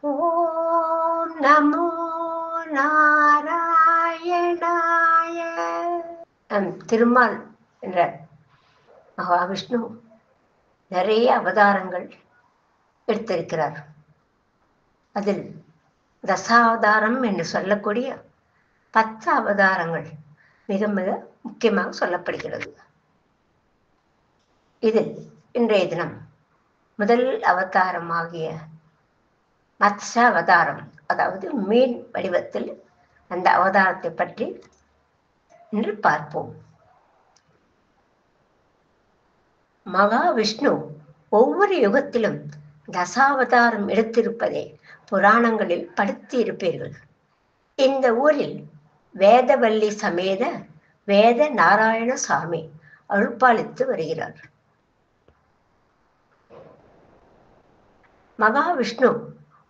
ஓம் நமோ நாராயணாய. திருமால் என்ற மகாவிஷ்ணு நிறைய அவதாரங்கள் எடுத்திருக்கிறார். அதில் தசாவதாரம் என்று சொல்லக்கூடிய 10 அவதாரங்கள் மிக மிக முக்கியமாக சொல்லப்படுகிறது. இதில் இன்றைய தினம் முதல் அவதாரமாகிய மத்ஸ்ய அவதாரம், அதாவது மீன் வடிவத்தில் அந்த அவதாரத்தை பற்றி இன்று பார்ப்போம். மகாவிஷ்ணு ஒவ்வொரு யுகத்திலும் தசாவதாரம் எடுத்திருப்பதை புராணங்களில் படித்து இருப்பீர்கள். இந்த ஊரில் வேதவல்லி சமேத வேத நாராயண சாமி அருள்பாலித்து வருகிறார். மகாவிஷ்ணு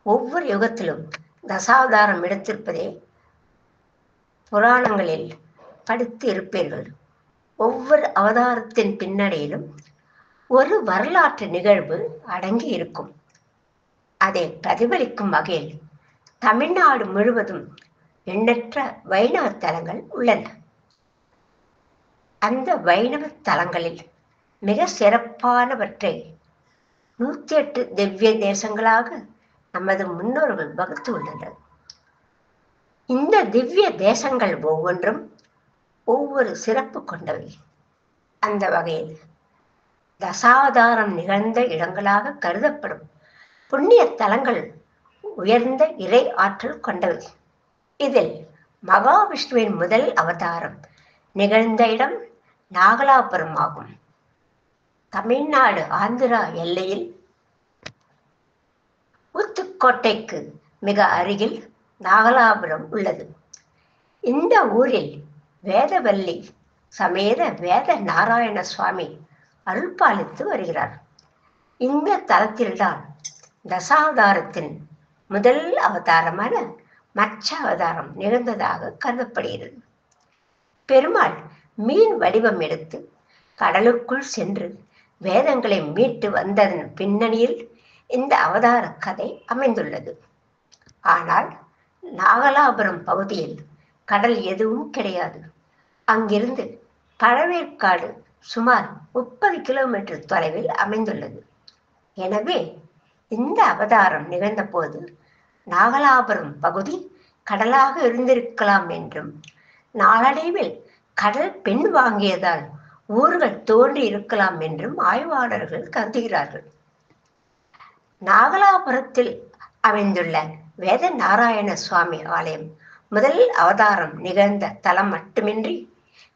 ஒவ்வொரு யுகத்திலும் தசாவதாரம் எடுத்திருப்பதை புராணங்களில் படித்து இருப்பீர்கள். ஒவ்வொரு அவதாரத்தின் பின்னணியிலும் ஒரு வரலாற்று நிகழ்வு அடங்கி இருக்கும். அதை பிரதிபலிக்கும் வகையில் தமிழ்நாடு முழுவதும் எண்ணற்ற வைணவ தலங்கள் உள்ளன. அந்த வைணவ தலங்களில் மிக சிறப்பானவற்றை 108 திவ்ய தேசங்களாக நமது முன்னோர்கள் வகுத்து உள்ளனர். இந்த திவ்ய தேசங்கள் ஒவ்வொன்றும் ஒவ்வொரு சிறப்பு கொண்டவை. அந்த வகையில் தசாவதாரம் நிகழ்ந்த இடங்களாக கருதப்படும் புண்ணிய தலங்கள் உயர்ந்த இறை ஆற்றல் கொண்டவை. இதில் மகாவிஷ்ணுவின் முதல் அவதாரம் நிகழ்ந்த இடம் நாகலாபுரம் ஆகும். தமிழ்நாடு ஆந்திரா எல்லையில் ஊத்துக்கோட்டைக்கு மிக அருகில் நாகலாபுரம் உள்ளது. இந்த ஊரில் வேதவல்லி சமேத வேத நாராயண சுவாமி அருள்பாலித்து வருகிறார். இந்த தலத்தில்தான் தசாவதாரத்தின் முதல் அவதாரமான மத்ஸ்ய அவதாரம் நிகழ்ந்ததாக கருதப்படுகிறது. பெருமாள் மீன் வடிவம் எடுத்து கடலுக்குள் சென்று வேதங்களை மீட்டு வந்ததன் பின்னணியில் இந்த அவதார கதை அமைந்துள்ளது. ஆனால் நாகலாபுரம் பகுதியில் கடல் எதுவும் கிடையாது. அங்கிருந்து பழவேற்காடு சுமார் 30 கிலோமீட்டர் தொலைவில் அமைந்துள்ளது. எனவே இந்த அவதாரம் நிகழ்ந்த போது நாகலாபுரம் பகுதி கடலாக இருந்திருக்கலாம் என்றும், நாளடைவில் கடல் பெண் வாங்கியதால் ஊர்கள் தோன்றி இருக்கலாம் என்றும் ஆய்வாளர்கள் கருதுகிறார்கள். நாகலாபுரத்தில் அமைந்துள்ள வேத நாராயண சுவாமி ஆலயம் முதல் அவதாரம் நிகழ்ந்த தலம் மட்டுமின்றி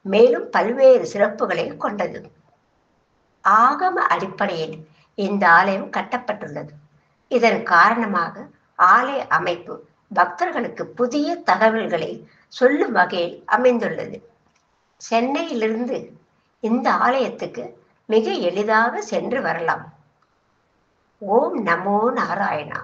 மேலும் பல்வேறு சிறப்புகளை கொண்டது. ஆகம அடிப்படையில் இந்த ஆலயம் கட்டப்பட்டுள்ளது. இதன் காரணமாக ஆலய அமைப்பு பக்தர்களுக்கு புதிய தகவல்களை சொல்லும் வகையில் அமைந்துள்ளது. சென்னையிலிருந்து இந்த ஆலயத்துக்கு மிக எளிதாக சென்று வரலாம். ஓம் நமோ நாராயணா.